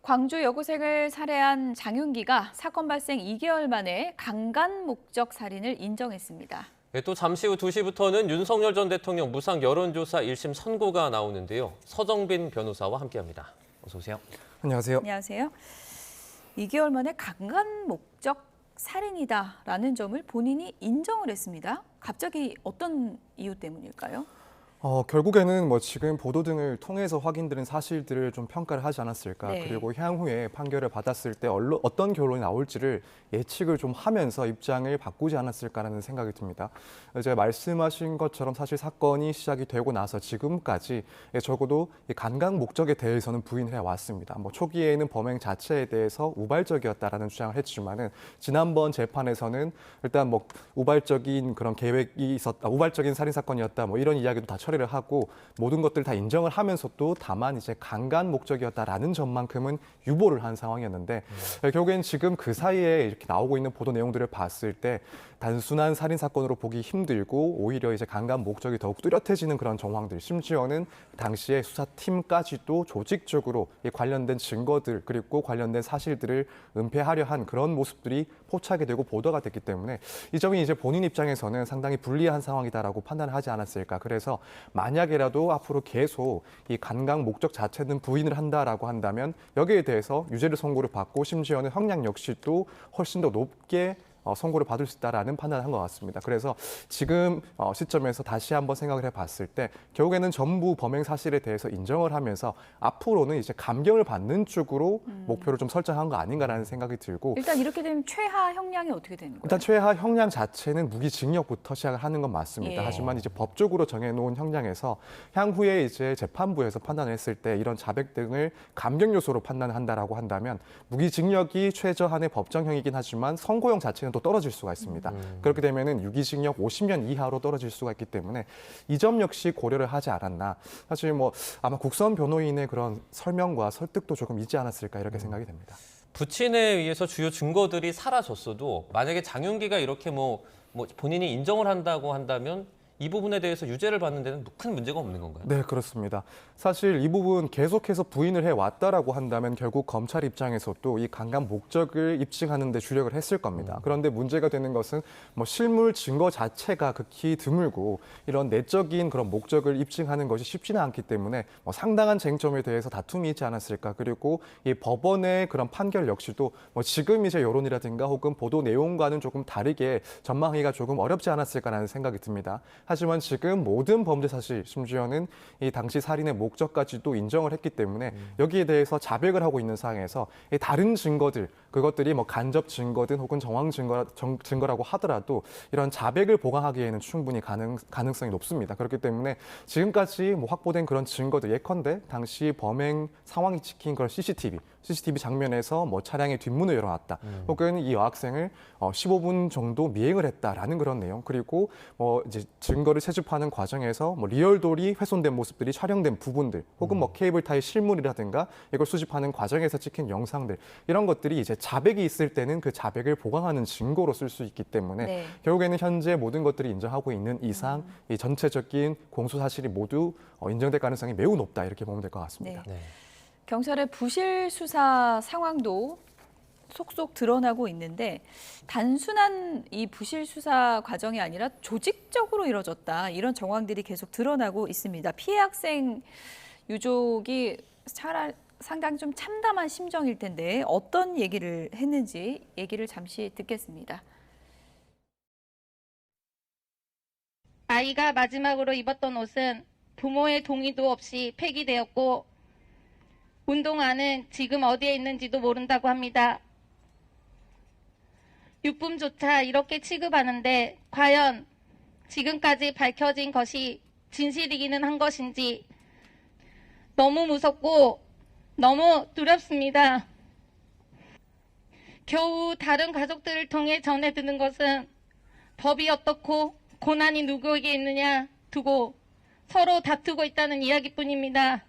광주 여고생을 살해한 장윤기가 사건 발생 2개월 만에 강간 목적 살인을 인정했습니다. 네, 또 잠시 후 2시부터는 윤석열 전 대통령 무상 여론조사 1심 선고가 나오는데요. 서정빈 변호사와 함께합니다. 어서 오세요. 안녕하세요. 안녕하세요. 2개월 만에 강간 목적 살인이다라는 점을 본인이 인정을 했습니다. 갑자기 어떤 이유 때문일까요? 결국에는 지금 보도 등을 통해서 확인되는 사실들을 좀 평가를 하지 않았을까. 네. 그리고 향후에 판결을 받았을 때 어떤 결론이 나올지를 예측을 좀 하면서 입장을 바꾸지 않았을까라는 생각이 듭니다. 제가 말씀하신 것처럼 사실 사건이 시작이 되고 나서 지금까지 적어도 이 강간 목적에 대해서는 부인을 해왔습니다. 초기에는 범행 자체에 대해서 우발적이었다라는 주장을 했지만은 지난번 재판에서는 일단 우발적인 그런 계획이 있었다, 우발적인 살인 사건이었다, 이런 이야기도 다 처리를 하고 모든 것들 다 인정을 하면서도 다만 이제 강간 목적이었다라는 점만큼은 유보를 한 상황이었는데 결국엔 지금 그 사이에 이렇게 나오고 있는 보도 내용들을 봤을 때 단순한 살인 사건으로 보기 힘들고 오히려 이제 강간 목적이 더욱 뚜렷해지는 그런 정황들, 심지어는 당시에 수사팀까지도 조직적으로 이 관련된 증거들 그리고 관련된 사실들을 은폐하려 한 그런 모습들이 포착이 되고 보도가 됐기 때문에 이 점이 이제 본인 입장에서는 상당히 불리한 상황이다라고 판단을 하지 않았을까. 그래서 만약에라도 앞으로 계속 이 강간 목적 자체는 부인을 한다라고 한다면 여기에 대해서 유죄를 선고를 받고 심지어는 형량 역시도 훨씬 더 높게 선고를 받을 수 있다라는 판단을 한 것 같습니다. 그래서 지금 시점에서 다시 한번 생각을 해봤을 때 결국에는 전부 범행 사실에 대해서 인정을 하면서 앞으로는 이제 감경을 받는 쪽으로 목표를 좀 설정한 거 아닌가라는 생각이 들고 일단 이렇게 되면 최하 형량이 어떻게 되는 거예요? 일단 최하 형량 자체는 무기징역부터 시작을 하는 건 맞습니다. 예. 하지만 이제 법적으로 정해놓은 형량에서 향후에 이제 재판부에서 판단을 했을 때 이런 자백 등을 감경 요소로 판단한다라고 한다면 무기징역이 최저한의 법정형이긴 하지만 선고형 자체는 또 떨어질 수가 있습니다. 그렇게 되면은 유기징역 50년 이하로 떨어질 수가 있기 때문에 이 점 역시 고려를 하지 않았나. 사실 아마 국선 변호인의 그런 설명과 설득도 조금 있지 않았을까 이렇게 생각이 됩니다. 부친에 의해서 주요 증거들이 사라졌어도 만약에 장윤기가 이렇게 본인이 인정을 한다고 한다면 이 부분에 대해서 유죄를 받는 데는 큰 문제가 없는 건가요? 네, 그렇습니다. 사실 이 부분 계속해서 부인을 해왔다라고 한다면 결국 검찰 입장에서도 이 강간 목적을 입증하는 데 주력을 했을 겁니다. 그런데 문제가 되는 것은 실물 증거 자체가 극히 드물고 이런 내적인 그런 목적을 입증하는 것이 쉽지는 않기 때문에 상당한 쟁점에 대해서 다툼이 있지 않았을까. 그리고 이 법원의 그런 판결 역시도 지금 이제 여론이라든가 혹은 보도 내용과는 조금 다르게 전망하기가 조금 어렵지 않았을까라는 생각이 듭니다. 하지만 지금 모든 범죄 사실, 심지어는 이 당시 살인의 목적까지도 인정을 했기 때문에 여기에 대해서 자백을 하고 있는 상황에서 이 다른 증거들, 그것들이 간접 증거든 혹은 정황 증거라고 하더라도 이런 자백을 보강하기에는 충분히 가능성이 높습니다. 그렇기 때문에 지금까지 확보된 그런 증거들, 예컨대 당시 범행 상황이 찍힌 그런 CCTV 장면에서 차량의 뒷문을 열어놨다. 혹은 이 여학생을 15분 정도 미행을 했다라는 그런 내용. 그리고 이제 증거를 채집하는 과정에서 리얼돌이 훼손된 모습들이 촬영된 부분들, 혹은 케이블타의 실물이라든가 이걸 수집하는 과정에서 찍힌 영상들, 이런 것들이 이제 자백이 있을 때는 그 자백을 보강하는 증거로 쓸 수 있기 때문에 네. 결국에는 현재 모든 것들이 인정하고 있는 이상 이 전체적인 공소 사실이 모두 인정될 가능성이 매우 높다 이렇게 보면 될 것 같습니다. 네. 네. 경찰의 부실 수사 상황도 속속 드러나고 있는데 단순한 이 부실 수사 과정이 아니라 조직적으로 이뤄졌다. 이런 정황들이 계속 드러나고 있습니다. 피해 학생 유족이 상당히 좀 참담한 심정일 텐데 어떤 얘기를 했는지 얘기를 잠시 듣겠습니다. 아이가 마지막으로 입었던 옷은 부모의 동의도 없이 폐기되었고 운동화는 지금 어디에 있는지도 모른다고 합니다. 유품조차 이렇게 취급하는데 과연 지금까지 밝혀진 것이 진실이기는 한 것인지 너무 무섭고 너무 두렵습니다. 겨우 다른 가족들을 통해 전해 듣는 것은 법이 어떻고 고난이 누구에게 있느냐 두고 서로 다투고 있다는 이야기뿐입니다.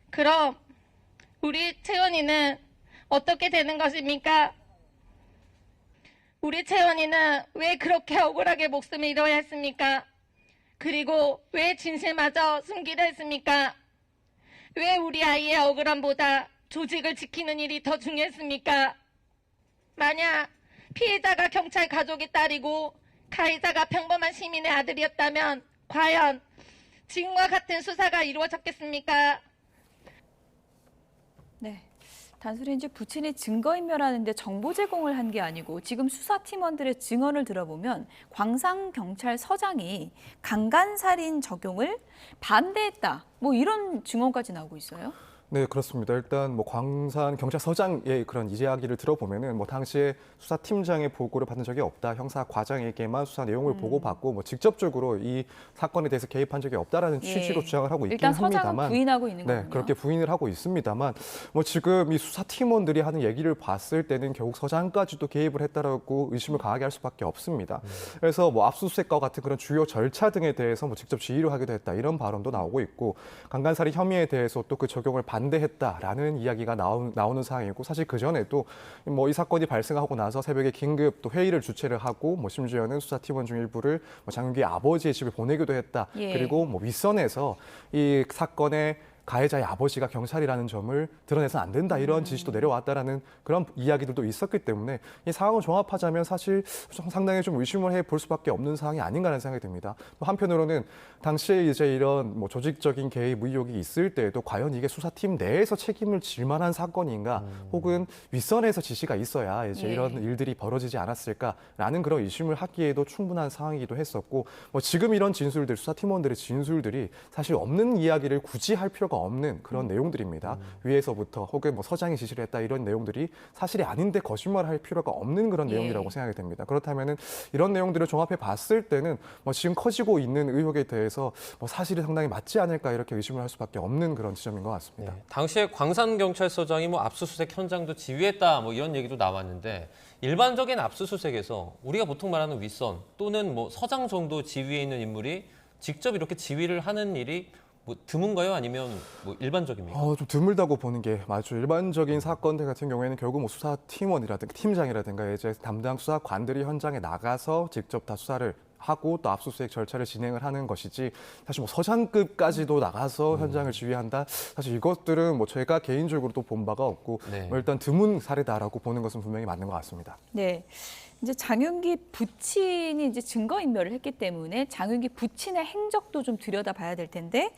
그럼 우리 채원이는 어떻게 되는 것입니까? 우리 채원이는 왜 그렇게 억울하게 목숨을 잃어야 했습니까? 그리고 왜 진실마저 숨기려 했습니까? 왜 우리 아이의 억울함보다 조직을 지키는 일이 더 중요했습니까? 만약 피해자가 경찰 가족의 딸이고 가해자가 평범한 시민의 아들이었다면 과연 지금과 같은 수사가 이루어졌겠습니까? 네. 단순히 이제 부친이 증거인멸하는데 정보 제공을 한 게 아니고 지금 수사팀원들의 증언을 들어보면 광산경찰서장이 강간살인 적용을 반대했다. 뭐 이런 증언까지 나오고 있어요. 네, 그렇습니다. 일단 뭐 광산 경찰서장의 그런 이야기를 들어보면은 뭐 당시에 수사팀장의 보고를 받은 적이 없다. 형사 과장에게만 수사 내용을 보고받고 뭐 직접적으로 이 사건에 대해서 개입한 적이 없다라는 취지로 주장을 하고 있긴 일단 서장은 합니다만. 부인하고 있는 네, 거군요. 그렇게 부인을 하고 있습니다만 뭐 지금 이 수사팀원들이 하는 얘기를 봤을 때는 결국 서장까지도 개입을 했다라고 의심을 강하게 할 수밖에 없습니다. 그래서 뭐 압수수색과 같은 그런 주요 절차 등에 대해서 뭐 직접 지휘를 하기도 했다. 이런 발언도 나오고 있고 강간살인 혐의에 대해서 또 그 적용을 반대했다라는 이야기가 나오는 상황이고 사실 그 전에도 뭐 이 사건이 발생하고 나서 새벽에 긴급 또 회의를 주최를 하고 뭐 심지어는 수사팀원 중 일부를 뭐 장윤기의 아버지의 집에 보내기도 했다. 예. 그리고 뭐 윗선에서 이 사건의 가해자의 아버지가 경찰이라는 점을 드러내서는 안 된다 이런 지시도 내려왔다라는 그런 이야기들도 있었기 때문에 이 상황을 종합하자면 사실 상당히 좀 의심을 해볼 수밖에 없는 상황이 아닌가라는 생각이 듭니다. 또 한편으로는 당시에 이제 이런 뭐 조직적인 개입 의혹이 있을 때에도 과연 이게 수사팀 내에서 책임을 질 만한 사건인가 혹은 윗선에서 지시가 있어야 이제 예. 이런 일들이 벌어지지 않았을까라는 그런 의심을 하기에도 충분한 상황이기도 했었고 뭐 지금 이런 진술들 수사팀원들의 진술들이 사실 없는 이야기를 굳이 할 필요가 없는 그런 내용들입니다. 위에서부터 혹은 뭐 서장이 지시를 했다 이런 내용들이 사실이 아닌데 거짓말할 필요가 없는 그런 예. 내용이라고 생각이 됩니다. 그렇다면은 이런 내용들을 종합해 봤을 때는 뭐 지금 커지고 있는 의혹에 대해서 뭐 사실이 상당히 맞지 않을까 이렇게 의심을 할 수밖에 없는 그런 지점인 것 같습니다. 네. 당시에 광산경찰서장이 뭐 압수수색 현장도 지휘했다 뭐 이런 얘기도 나왔는데 일반적인 압수수색에서 우리가 보통 말하는 윗선 또는 뭐 서장 정도 지위에 있는 인물이 직접 이렇게 지휘를 하는 일이 뭐 드문가요? 아니면 뭐 일반적입니까? 좀 드물다고 보는 게 맞죠. 일반적인 사건들 같은 경우에는 결국 뭐 수사팀원이라든가 팀장이라든가 이제 담당 수사관들이 현장에 나가서 직접 다 수사를 하고 또 압수수색 절차를 진행을 하는 것이지 사실 뭐 서장급까지도 나가서 현장을 지휘한다. 사실 이것들은 뭐 제가 개인적으로 또 본 바가 없고 네. 뭐 일단 드문 사례다라고 보는 것은 분명히 맞는 것 같습니다. 네. 이제 장윤기 부친이 이제 증거인멸을 했기 때문에 장윤기 부친의 행적도 좀 들여다봐야 될 텐데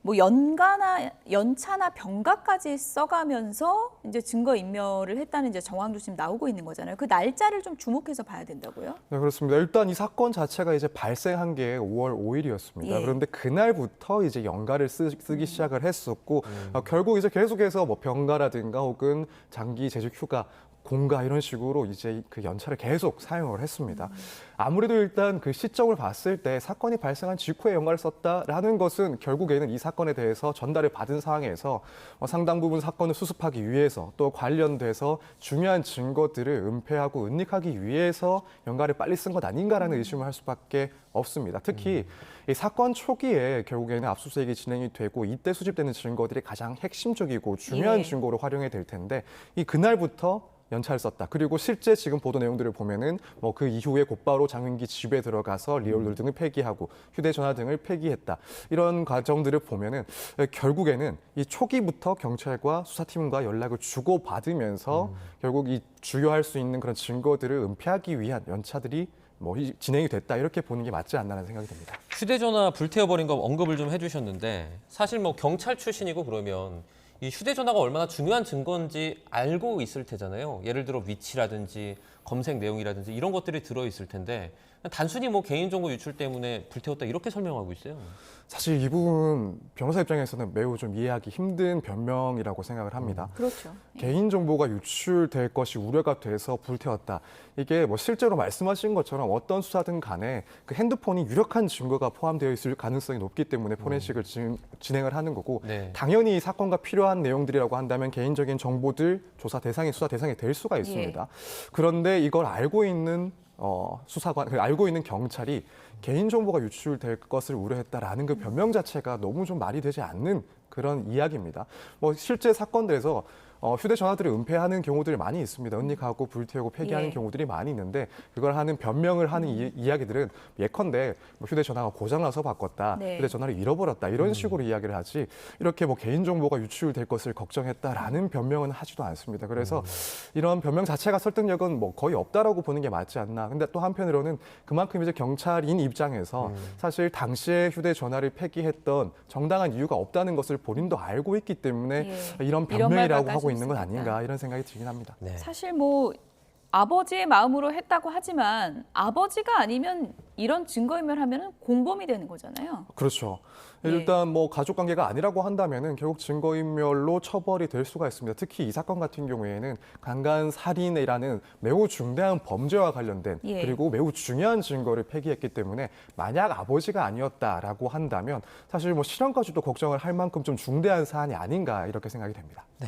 뭐 연차나 병가까지 써가면서 이제 증거인멸을 했다는 이제 정황도 지금 나오고 있는 거잖아요. 그 날짜를 좀 주목해서 봐야 된다고요? 네, 그렇습니다. 일단 이 사건 자체가 이제 발생한 게 5월 5일이었습니다. 예. 그런데 그날부터 이제 연가를 쓰기 시작을 했었고 결국 이제 계속해서 뭐 병가라든가 혹은 장기 재직 휴가 공가 이런 식으로 이제 그 연차를 계속 사용을 했습니다. 아무래도 일단 그 시점을 봤을 때 사건이 발생한 직후에 연가를 썼다라는 것은 결국에는 이 사건에 대해서 전달을 받은 상황에서 상당 부분 사건을 수습하기 위해서 또 관련돼서 중요한 증거들을 은폐하고 은닉하기 위해서 연가를 빨리 쓴 것 아닌가라는 의심을 할 수밖에 없습니다. 특히 이 사건 초기에 결국에는 압수수색이 진행이 되고 이때 수집되는 증거들이 가장 핵심적이고 중요한 예. 증거로 활용이 될 텐데 이 그날부터 연차를 썼다. 그리고 실제 지금 보도 내용들을 보면은 뭐 그 이후에 곧바로 장윤기 집에 들어가서 리얼들 등을 폐기하고 휴대전화 등을 폐기했다. 이런 과정들을 보면은 결국에는 이 초기부터 경찰과 수사팀과 연락을 주고 받으면서 결국 이 주요할 수 있는 그런 증거들을 은폐하기 위한 연차들이 뭐 진행이 됐다 이렇게 보는 게 맞지 않나라는 생각이 듭니다. 휴대전화 불태워버린 거 언급을 좀 해주셨는데 사실 뭐 경찰 출신이고 그러면 이 휴대전화가 얼마나 중요한 증거인지 알고 있을 테잖아요. 예를 들어 위치라든지 검색 내용이라든지 이런 것들이 들어있을 텐데 단순히 뭐 개인정보 유출 때문에 불태웠다 이렇게 설명하고 있어요. 사실 이 부분 변호사 입장에서는 매우 좀 이해하기 힘든 변명이라고 생각을 합니다. 그렇죠. 개인정보가 유출될 것이 우려가 돼서 불태웠다. 이게 뭐 실제로 말씀하신 것처럼 어떤 수사든 간에 그 핸드폰이 유력한 증거가 포함되어 있을 가능성이 높기 때문에 포렌식을 진행을 하는 거고 네. 당연히 이 사건과 필요한 내용들이라고 한다면 개인적인 정보들 조사 대상이 수사 대상이 될 수가 있습니다. 그런데 이걸 알고 있는 수사관, 알고 있는 경찰이 개인정보가 유출될 것을 우려했다라는 그 변명 자체가 너무 좀 말이 되지 않는 그런 이야기입니다. 뭐 실제 사건들에서 휴대전화들을 은폐하는 경우들이 많이 있습니다. 은닉하고 불태우고 폐기하는 예. 경우들이 많이 있는데 그걸 하는 변명을 하는 이야기들은 예컨대 뭐 휴대전화가 고장나서 바꿨다, 네. 휴대전화를 잃어버렸다 이런 식으로 이야기를 하지 이렇게 뭐 개인정보가 유출될 것을 걱정했다라는 변명은 하지도 않습니다. 그래서 이런 변명 자체가 설득력은 뭐 거의 없다라고 보는 게 맞지 않나. 근데 또 한편으로는 그만큼 이제 경찰인 입장에서 사실 당시에 휴대전화를 폐기했던 정당한 이유가 없다는 것을 본인도 알고 있기 때문에 예. 이런 이런 변명이라고 말까지 하고 있는 건 했으니까. 아닌가 이런 생각이 들긴 합니다. 네. 사실 뭐 아버지의 마음으로 했다고 하지만 아버지가 아니면 이런 증거인멸하면 공범이 되는 거잖아요. 그렇죠. 예. 일단 뭐 가족 관계가 아니라고 한다면은 결국 증거인멸로 처벌이 될 수가 있습니다. 특히 이 사건 같은 경우에는 강간 살인이라는 매우 중대한 범죄와 관련된 예. 그리고 매우 중요한 증거를 폐기했기 때문에 만약 아버지가 아니었다라고 한다면 사실 뭐 실형까지도 걱정을 할 만큼 좀 중대한 사안이 아닌가 이렇게 생각이 됩니다. 네.